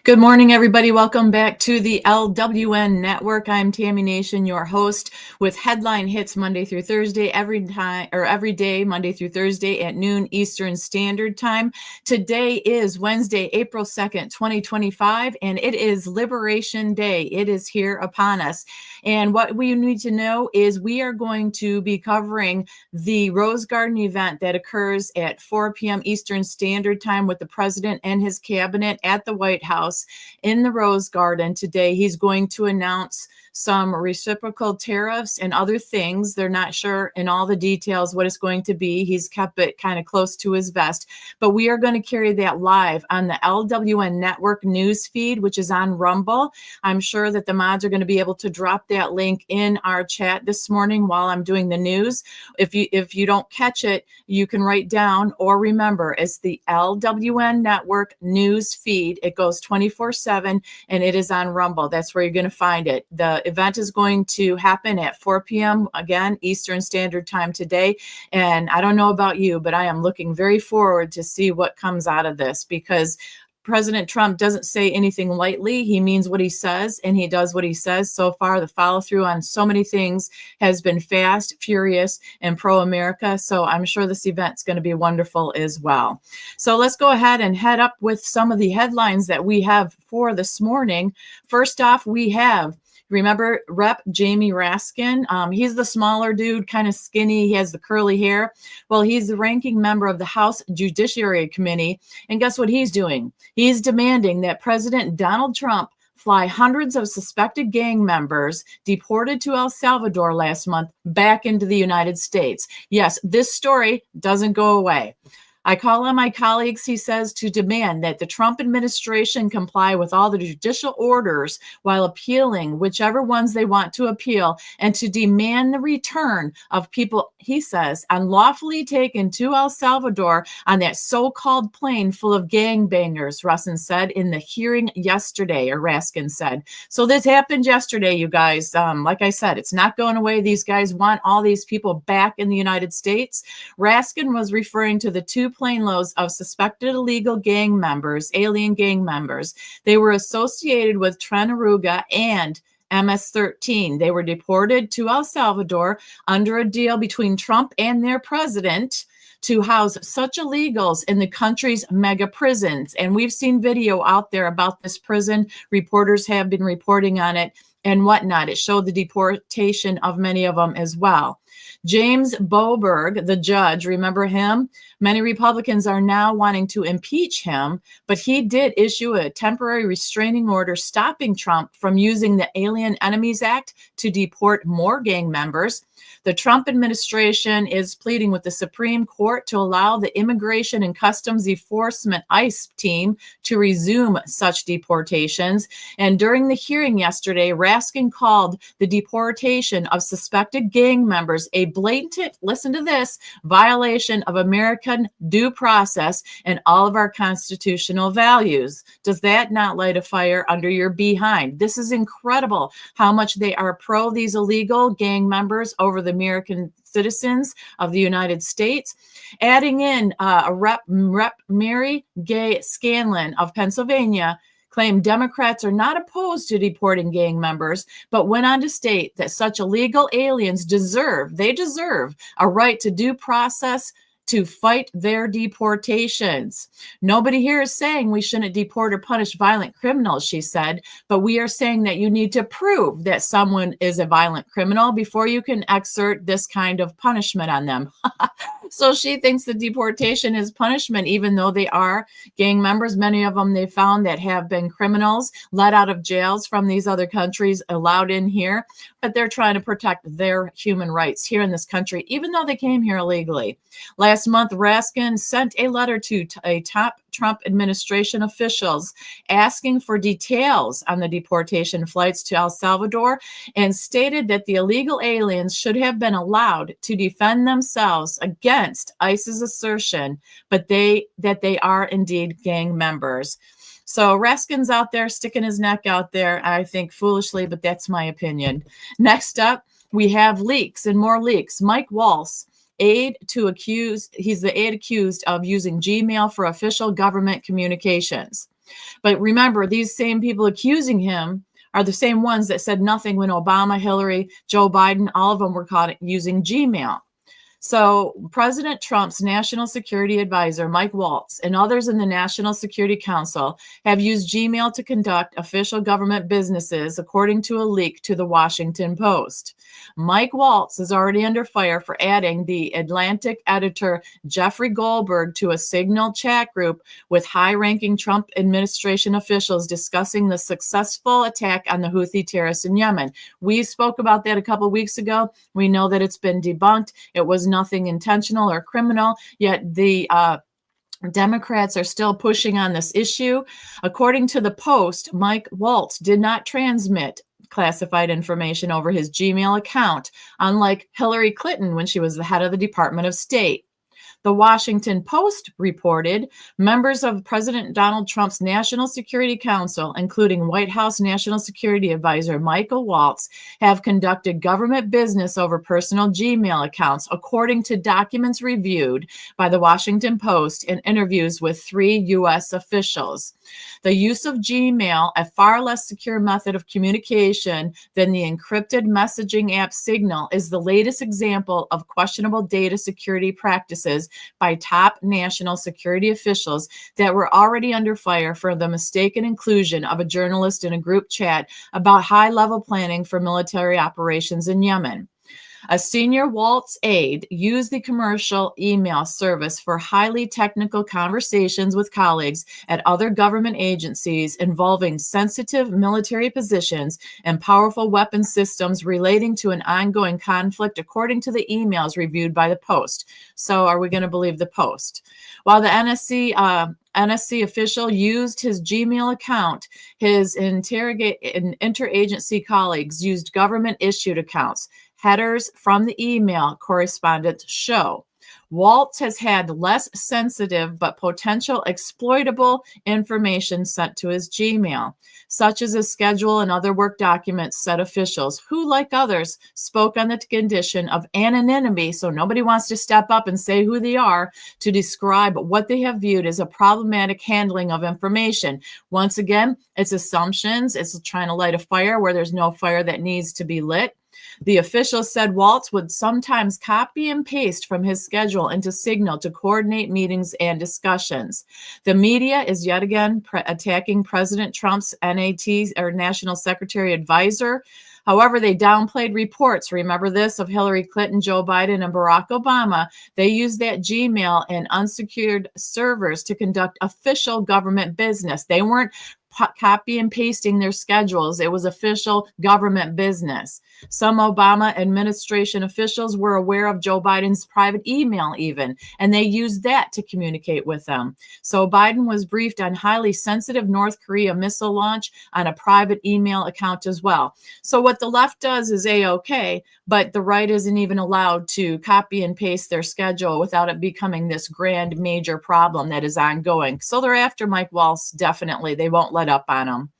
Good morning, everybody. Welcome back to the LWN Network. I'm Tammy Nation, your host, with headline hits Monday through Thursday, every day, Monday through Thursday at noon Eastern Standard Time. Today is Wednesday, April 2nd, 2025, and it is Liberation Day. It is here upon us. And what we need to know is we are going to be covering the Rose Garden event that occurs at 4 p.m. Eastern Standard Time with the president and his cabinet at the White House in the Rose Garden today. He's going to announce some reciprocal tariffs and other things. They're not sure in all the details what it's going to be. He's kept it kind of close to his vest, but we are going to carry that live on the LWN Network news feed, which is on Rumble. I'm sure that the mods are going to be able to drop that link in our chat this morning while I'm doing the news. If you don't catch it, you can write down or remember it's the LWN Network news feed. It goes 24/7 and it is on Rumble. That's where you're going to find it. The event is going to happen at 4 p.m. again, Eastern Standard Time today. And I don't know about you, but I am looking very forward to see what comes out of this, because President Trump doesn't say anything lightly. He means what he says, and he does what he says. So far, the follow through on so many things has been fast, furious, and pro-America. So I'm sure this event's going to be wonderful as well. So let's go ahead and head up with some of the headlines that we have for this morning. First off, we have, remember Rep. Jamie Raskin? He's the smaller dude, kind of skinny. He has the curly hair. Well, he's the ranking member of the House Judiciary Committee. And guess what he's doing? He's demanding that President Donald Trump fly hundreds of suspected gang members deported to El Salvador last month back into the United States. Yes, this story doesn't go away. I call on my colleagues, he says, to demand that the Trump administration comply with all the judicial orders while appealing whichever ones they want to appeal, and to demand the return of people, he says, unlawfully taken to El Salvador on that so-called plane full of gangbangers, Raskin said in the hearing yesterday, or Raskin said. So this happened yesterday, you guys. Like I said, it's not going away. These guys want all these people back in the United States. Raskin was referring to the two plane loads of suspected illegal gang members, alien gang members. They were associated with Trenaruga and MS-13. They were deported to El Salvador under a deal between Trump and their president to house such illegals in the country's mega prisons. And we've seen video out there about this prison. Reporters have been reporting on it and whatnot. It showed the deportation of many of them as well. James Boberg, the judge, remember him? Many Republicans are now wanting to impeach him, but he did issue a temporary restraining order stopping Trump from using the Alien Enemies Act to deport more gang members. The Trump administration is pleading with the Supreme Court to allow the Immigration and Customs Enforcement ICE team to resume such deportations. And during the hearing yesterday, Raskin called the deportation of suspected gang members a blatant, listen to this, violation of American due process and all of our constitutional values. Does that not light a fire under your behind? This is incredible how much they are pro these illegal gang members over the American citizens of the United States. Adding in Rep. Mary Gay Scanlon of Pennsylvania claimed Democrats are not opposed to deporting gang members, but went on to state that such illegal aliens deserve a right to due process to fight their deportations. Nobody here is saying we shouldn't deport or punish violent criminals, she said, but we are saying that you need to prove that someone is a violent criminal before you can exert this kind of punishment on them. So she thinks the deportation is punishment, even though they are gang members. Many of them they found that have been criminals, let out of jails from these other countries, allowed in here, but they're trying to protect their human rights here in this country, even though they came here illegally. Last month, Raskin sent a letter to a top Trump administration officials asking for details on the deportation flights to El Salvador, and stated that the illegal aliens should have been allowed to defend themselves against ICE's assertion, but that they are indeed gang members. So Raskin's out there sticking his neck out there, I think foolishly, but that's my opinion. Next up, we have leaks and more leaks. Mike Waltz, he's the aide accused of using Gmail for official government communications. But remember, these same people accusing him are the same ones that said nothing when Obama, Hillary, Joe Biden, all of them were caught using Gmail. So President Trump's national security advisor, Mike Waltz, and others in the National Security Council have used Gmail to conduct official government businesses, according to a leak to the Washington Post. Mike Waltz is already under fire for adding the Atlantic editor Jeffrey Goldberg to a Signal chat group with high-ranking Trump administration officials discussing the successful attack on the Houthi terrorists in Yemen. We spoke about that a couple of weeks ago. We know that it's been debunked. It was nothing intentional or criminal, yet the Democrats are still pushing on this issue. According to the Post, Mike Waltz did not transmit classified information over his Gmail account, unlike Hillary Clinton when she was the head of the Department of State. The Washington Post reported members of President Donald Trump's National Security Council, including White House National Security Advisor Michael Waltz, have conducted government business over personal Gmail accounts, according to documents reviewed by the Washington Post and interviews with 3 U.S. officials. The use of Gmail, a far less secure method of communication than the encrypted messaging app Signal, is the latest example of questionable data security practices by top national security officials that were already under fire for the mistaken inclusion of a journalist in a group chat about high-level planning for military operations in Yemen. A senior Waltz aide used the commercial email service for highly technical conversations with colleagues at other government agencies involving sensitive military positions and powerful weapon systems relating to an ongoing conflict, according to the emails reviewed by the Post. So are we going to believe the Post? While the NSC official used his Gmail account, his interagency colleagues used government-issued accounts. Headers from the email correspondence show Waltz has had less sensitive but potential exploitable information sent to his Gmail, such as his schedule and other work documents, said officials who, like others, spoke on the condition of anonymity, so nobody wants to step up and say who they are, to describe what they have viewed as a problematic handling of information. Once again, it's assumptions. It's trying to light a fire where there's no fire that needs to be lit. The official said Waltz would sometimes copy and paste from his schedule into Signal to coordinate meetings and discussions. The media is yet again attacking President Trump's NAT, or National Secretary Advisor. However, they downplayed reports, remember this, of Hillary Clinton, Joe Biden, and Barack Obama. They used that Gmail and unsecured servers to conduct official government business. They weren't copy and pasting their schedules. It was official government business. Some Obama administration officials were aware of Joe Biden's private email even, and they used that to communicate with them. So Biden was briefed on highly sensitive North Korea missile launch on a private email account as well. So what the left does is A-OK, but the right isn't even allowed to copy and paste their schedule without it becoming this grand major problem that is ongoing. So they're after Mike Waltz, definitely. They won't let up on him.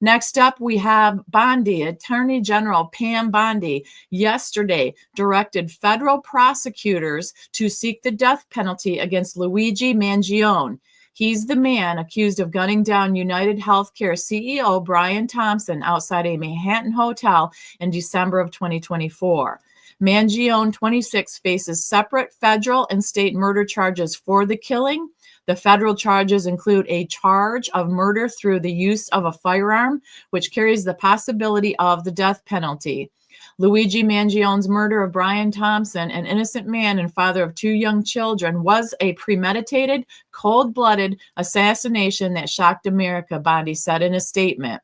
Next up, we have Bondi. Attorney General Pam Bondi yesterday directed federal prosecutors to seek the death penalty against Luigi Mangione. He's the man accused of gunning down United Healthcare CEO Brian Thompson outside a Manhattan hotel in December of 2024. Mangione, 26, faces separate federal and state murder charges for the killing. The federal charges include a charge of murder through the use of a firearm, which carries the possibility of the death penalty. Luigi Mangione's murder of Brian Thompson, an innocent man and father of 2 young children, was a premeditated, cold-blooded assassination that shocked America, Bondi said in a statement.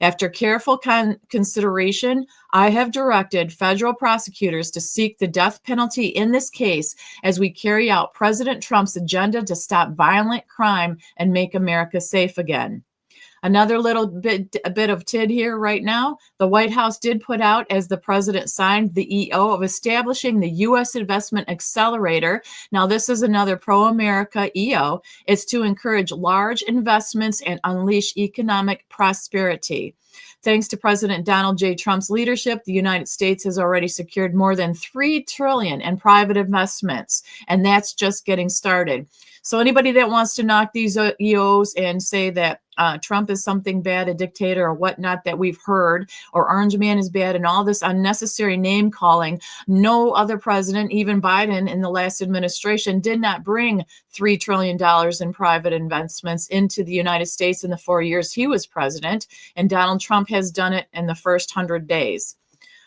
After careful consideration, I have directed federal prosecutors to seek the death penalty in this case as we carry out President Trump's agenda to stop violent crime and make America safe again. Another little bit of tid here right now. The White House did put out, as the president signed the EO of establishing the U.S. Investment Accelerator. Now, this is another pro-America EO. It's to encourage large investments and unleash economic prosperity. Thanks to President Donald J. Trump's leadership, the United States has already secured more than $3 trillion in private investments, and that's just getting started. So anybody that wants to knock these EOs and say that Trump is something bad, a dictator or whatnot that we've heard, or Orange Man is bad, and all this unnecessary name calling, no other president, even Biden in the last administration, did not bring $3 trillion in private investments into the United States in the 4 years he was president. And Donald Trump has done it in the first 100 days.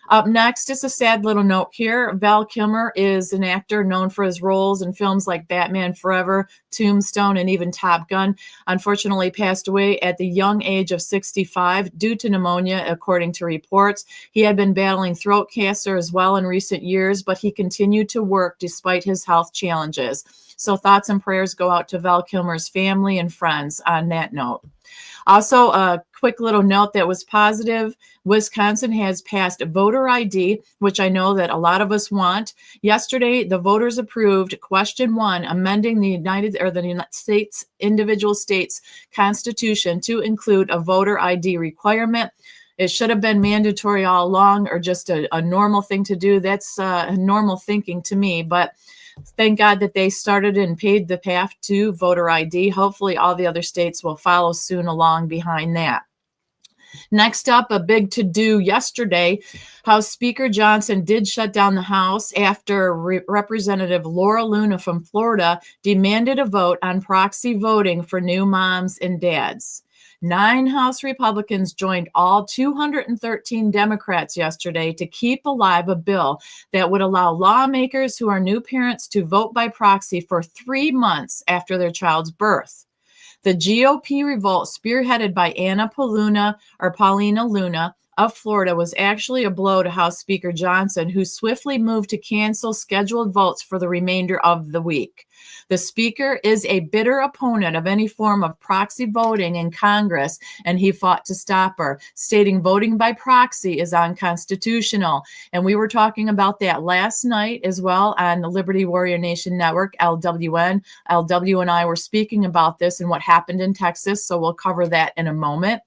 Up next is a sad little note here. Val Kilmer is an actor known for his roles in films like Batman Forever, Tombstone, and even Top Gun. Unfortunately, passed away at the young age of 65 due to pneumonia, according to reports. He had been battling throat cancer as well in recent years, but he continued to work despite his health challenges. So thoughts and prayers go out to Val Kilmer's family and friends on that note. Also, a quick little note that was positive. Wisconsin has passed voter ID, which I know that a lot of us want. Yesterday, the voters approved question 1, amending the United States individual states constitution to include a voter ID requirement. It should have been mandatory all along, or just a normal thing to do. That's normal thinking to me, but thank God that they started and paved the path to voter ID. Hopefully all the other states will follow soon along behind that. Next up, a big to-do yesterday. House Speaker Johnson did shut down the House after Representative Laura Luna from Florida demanded a vote on proxy voting for new moms and dads. 9 House Republicans joined all 213 Democrats yesterday to keep alive a bill that would allow lawmakers who are new parents to vote by proxy for 3 months after their child's birth. The GOP revolt, spearheaded by Paulina Luna of Florida, was actually a blow to House Speaker Johnson, who swiftly moved to cancel scheduled votes for the remainder of the week. The Speaker is a bitter opponent of any form of proxy voting in Congress, and he fought to stop her, stating voting by proxy is unconstitutional. And we were talking about that last night as well on the Liberty Warrior Nation Network, LWN. LW and I were speaking about this and what happened in Texas, so we'll cover that in a moment.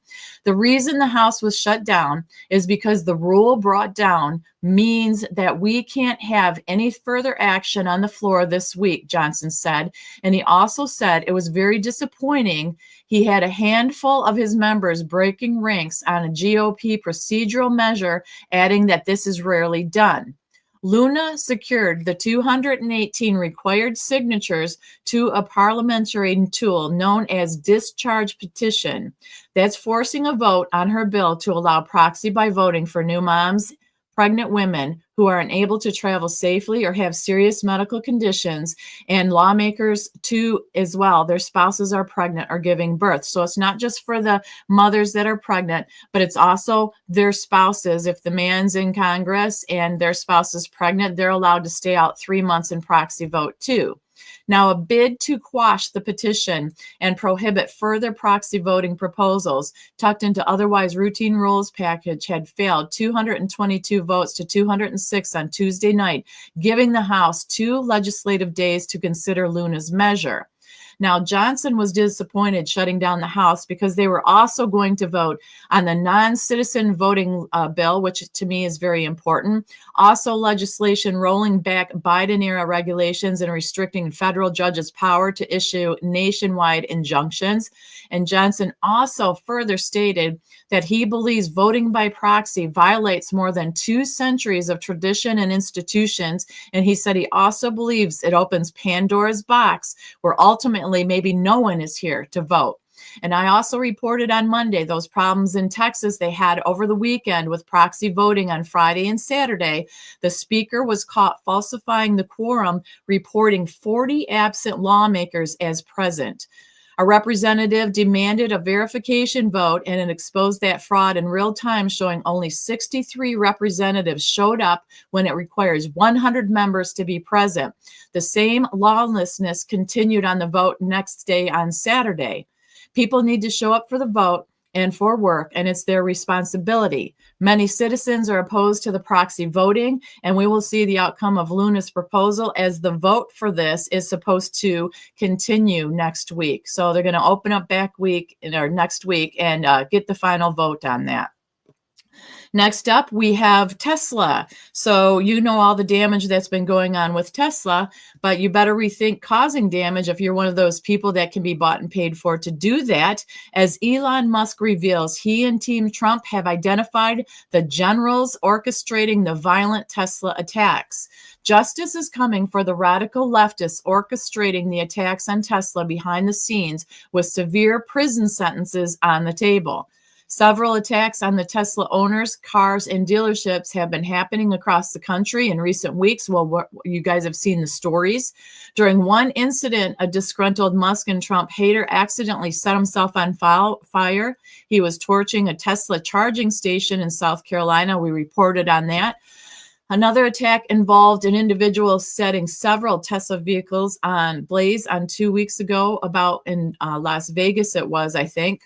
The reason the House was shut down is because the rule brought down means that we can't have any further action on the floor this week, Johnson said. And he also said it was very disappointing. He had a handful of his members breaking ranks on a GOP procedural measure, adding that this is rarely done. Luna secured the 218 required signatures to a parliamentary tool known as discharge petition. That's forcing a vote on her bill to allow proxy by voting for new moms, pregnant women who are unable to travel safely or have serious medical conditions, and lawmakers too as well. Their spouses are pregnant or giving birth. So it's not just for the mothers that are pregnant, but it's also their spouses. If the man's in Congress and their spouse is pregnant, they're allowed to stay out 3 months and proxy vote too. Now, a bid to quash the petition and prohibit further proxy voting proposals tucked into otherwise routine rules package had failed 222 votes to 206 on Tuesday night, giving the House 2 legislative days to consider Luna's measure. Now, Johnson was disappointed shutting down the House because they were also going to vote on the non-citizen voting bill, which to me is very important. Also, legislation rolling back Biden-era regulations and restricting federal judges' power to issue nationwide injunctions. And Johnson also further stated that he believes voting by proxy violates more than 2 centuries of tradition and institutions. And he said he also believes it opens Pandora's box, where ultimately maybe no one is here to vote. And I also reported on Monday those problems in Texas they had over the weekend with proxy voting on Friday and Saturday. The speaker was caught falsifying the quorum, reporting 40 absent lawmakers as present. A representative demanded a verification vote, and it exposed that fraud in real time, showing only 63 representatives showed up when it requires 100 members to be present. The same lawlessness continued on the vote next day on Saturday. People need to show up for the vote and for work, and it's their responsibility. Many citizens are opposed to the proxy voting, and we will see the outcome of Luna's proposal as the vote for this is supposed to continue next week. So they're going to open up next week and get the final vote on that. Next up, we have Tesla. So you know all the damage that's been going on with Tesla, but you better rethink causing damage if you're one of those people that can be bought and paid for to do that. As Elon Musk reveals, he and Team Trump have identified the generals orchestrating the violent Tesla attacks. Justice is coming for the radical leftists orchestrating the attacks on Tesla behind the scenes, with severe prison sentences on the table. Several attacks on the Tesla owners, cars, and dealerships have been happening across the country in recent weeks. Well, you guys have seen the stories. During one incident, a disgruntled Musk and Trump hater accidentally set himself on fire. He was torching a Tesla charging station in South Carolina. We reported on that. Another attack involved an individual setting several Tesla vehicles on blaze on 2 weeks ago, about in Las Vegas it was, I think.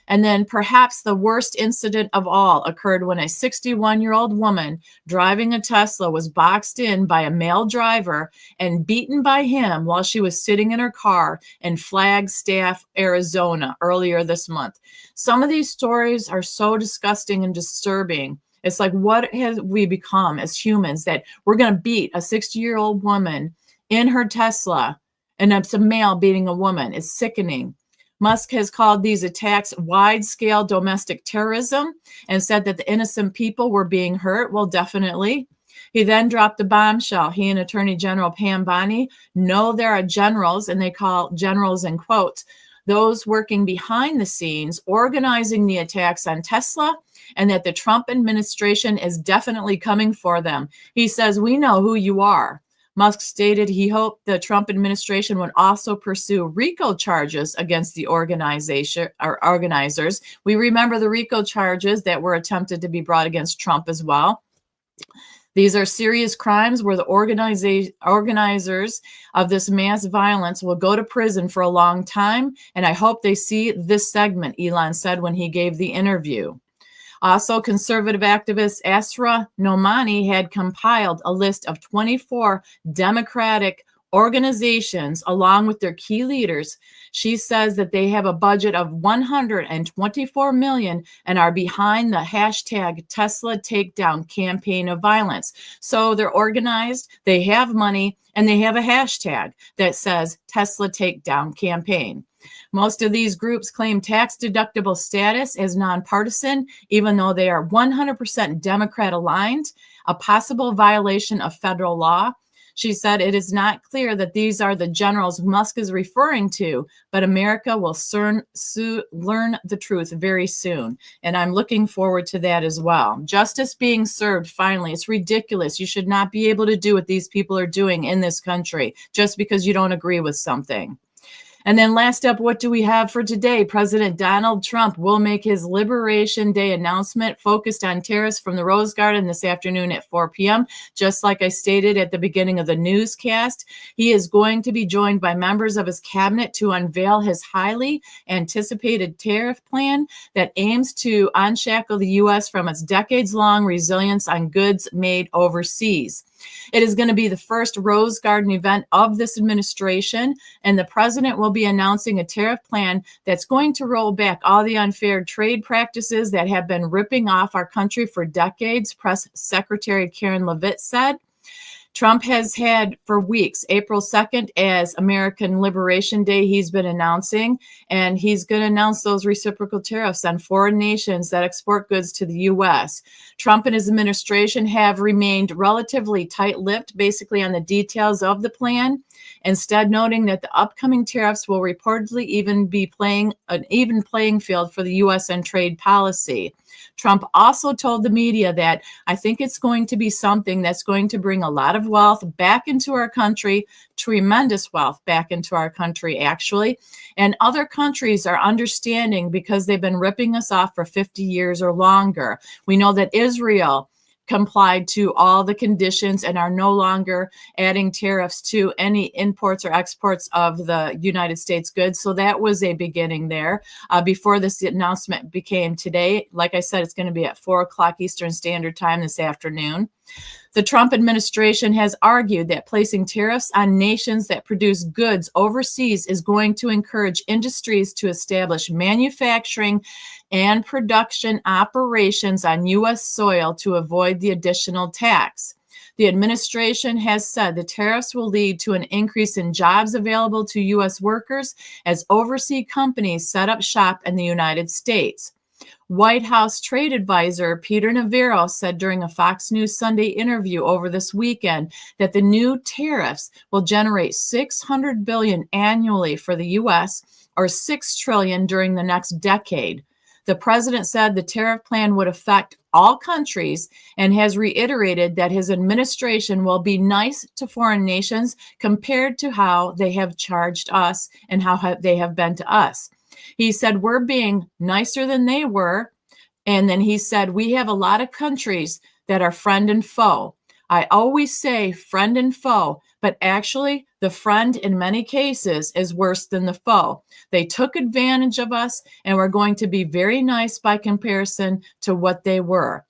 And then perhaps the worst incident of all occurred when a 61-year-old woman driving a Tesla was boxed in by a male driver and beaten by him while she was sitting in her car in Flagstaff, Arizona, earlier this month. Some of these stories are so disgusting and disturbing. It's like, what have we become as humans that we're going to beat a 60-year-old woman in her Tesla, and it's a male beating a woman? It's sickening. Musk has called these attacks wide-scale domestic terrorism and said that the innocent people were being hurt. Well, definitely. He then dropped a bombshell. He and Attorney General Pam Bondi know there are generals, and they call generals in quotes, those working behind the scenes, organizing the attacks on Tesla, and that the Trump administration is definitely coming for them. He says, we know who you are. Musk stated he hoped the Trump administration would also pursue RICO charges against the organization or organizers. We remember the RICO charges that were attempted to be brought against Trump as well. These are serious crimes where the organizers of this mass violence will go to prison for a long time, and I hope they see this segment, Elon said when he gave the interview. Also, conservative activist Asra Nomani had compiled a list of 24 Democratic organizations along with their key leaders. She says that they have a budget of $124 million and are behind the hashtag Tesla Takedown campaign of violence. So they're organized, they have money, and they have a hashtag that says Tesla Takedown campaign. Most of these groups claim tax-deductible status as nonpartisan, even though they are 100% Democrat aligned, a possible violation of federal law. She said it is not clear that these are the generals Musk is referring to, but America will learn the truth very soon. And I'm looking forward to that as well. Justice being served, finally. It's ridiculous. You should not be able to do what these people are doing in this country just because you don't agree with something. And then last up, what do we have for today? President Donald Trump will make his Liberation Day announcement focused on tariffs from the Rose Garden this afternoon at 4 p.m. Just like I stated at the beginning of the newscast, he is going to be joined by members of his cabinet to unveil his highly anticipated tariff plan that aims to unshackle the U.S. from its decades-long reliance on goods made overseas. It is going to be the first Rose Garden event of this administration, and the president will be announcing a tariff plan that's going to roll back all the unfair trade practices that have been ripping off our country for decades, Press Secretary Karen Leavitt said. Trump has had for weeks, April 2nd as American Liberation Day, he's been announcing, and he's going to announce those reciprocal tariffs on foreign nations that export goods to the U.S. Trump and his administration have remained relatively tight-lipped, basically on the details of the plan, instead noting that the upcoming tariffs will reportedly even be playing an even playing field for the U.S. and trade policy. Trump also told the media that I think it's going to be something that's going to bring a lot of wealth back into our country, tremendous wealth back into our country, actually. And other countries are understanding because they've been ripping us off for 50 years or longer. We know that Israel complied to all the conditions and are no longer adding tariffs to any imports or exports of the United States goods. So that was a beginning there. Before this announcement became today, like I said, it's going to be at 4 o'clock Eastern Standard Time this afternoon. The Trump administration has argued that placing tariffs on nations that produce goods overseas is going to encourage industries to establish manufacturing and production operations on U.S. soil to avoid the additional tax. The administration has said the tariffs will lead to an increase in jobs available to U.S. workers as overseas companies set up shop in the United States. White House trade advisor Peter Navarro said during a Fox News Sunday interview over this weekend that the new tariffs will generate $600 billion annually for the U.S., or $6 trillion during the next decade. The president said the tariff plan would affect all countries and has reiterated that his administration will be nice to foreign nations compared to how they have charged us and how they have been to us. He said, we're being nicer than they were. And then he said, we have a lot of countries that are friend and foe. I always say friend and foe, but actually the friend in many cases is worse than the foe. They took advantage of us and we're going to be very nice by comparison to what they were.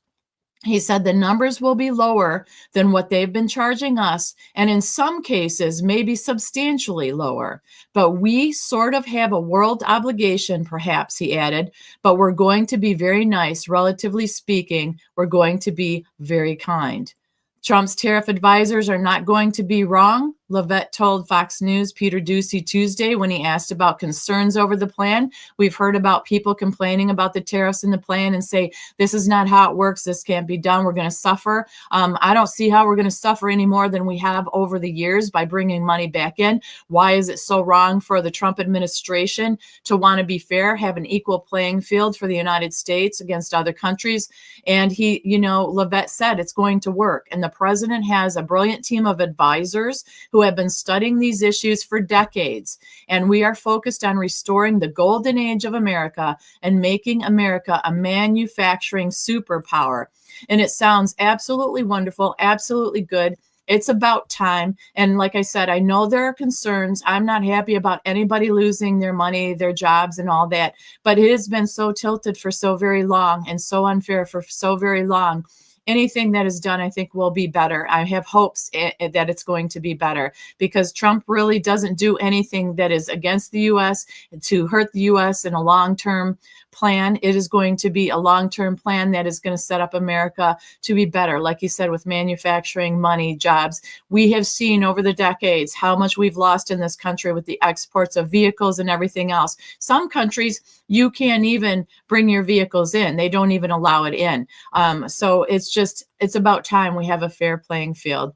He said the numbers will be lower than what they've been charging us, and in some cases, maybe substantially lower. But we sort of have a world obligation, perhaps, he added, but we're going to be very nice, relatively speaking. We're going to be very kind. Trump's tariff advisors are not going to be wrong, Levitt told Fox News' Peter Doocy Tuesday when he asked about concerns over the plan. We've heard about people complaining about the tariffs in the plan and say, this is not how it works. This can't be done. We're going to suffer. I don't see how we're going to suffer any more than we have over the years by bringing money back in. Why is it so wrong for the Trump administration to want to be fair, have an equal playing field for the United States against other countries? And he, Levitt said it's going to work. And the president has a brilliant team of advisors who have been studying these issues for decades. And we are focused on restoring the golden age of America and making America a manufacturing superpower. And it sounds absolutely wonderful, absolutely good. It's about time. And like I said, I know there are concerns. I'm not happy about anybody losing their money, their jobs, and all that. But it has been so tilted for so very long and so unfair for so very long. Anything that is done, I think, will be better. I have hopes that it's going to be better because Trump really doesn't do anything that is against the U.S. to hurt the U.S. in a long-term plan. It is going to be a long-term plan that is going to set up America to be better. Like you said, with manufacturing, money, jobs. We have seen over the decades how much we've lost in this country with the exports of vehicles and everything else. Some countries, you can't even bring your vehicles in. They don't even allow it in. So it's about time we have a fair playing field.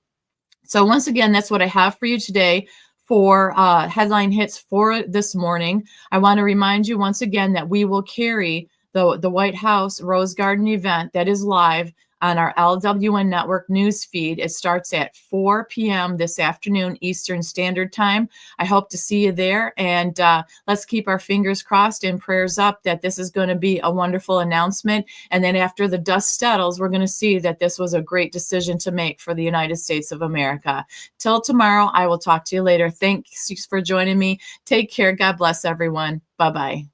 So once again, that's what I have for you today for headline hits for this morning. I want to remind you once again that we will carry the White House Rose Garden event that is live on our LWN Network news feed. It starts at 4 p.m. this afternoon, Eastern Standard Time. I hope to see you there. And let's keep our fingers crossed and prayers up that this is going to be a wonderful announcement. And then after the dust settles, we're going to see that this was a great decision to make for the United States of America. Till tomorrow, I will talk to you later. Thanks for joining me. Take care. God bless everyone. Bye-bye.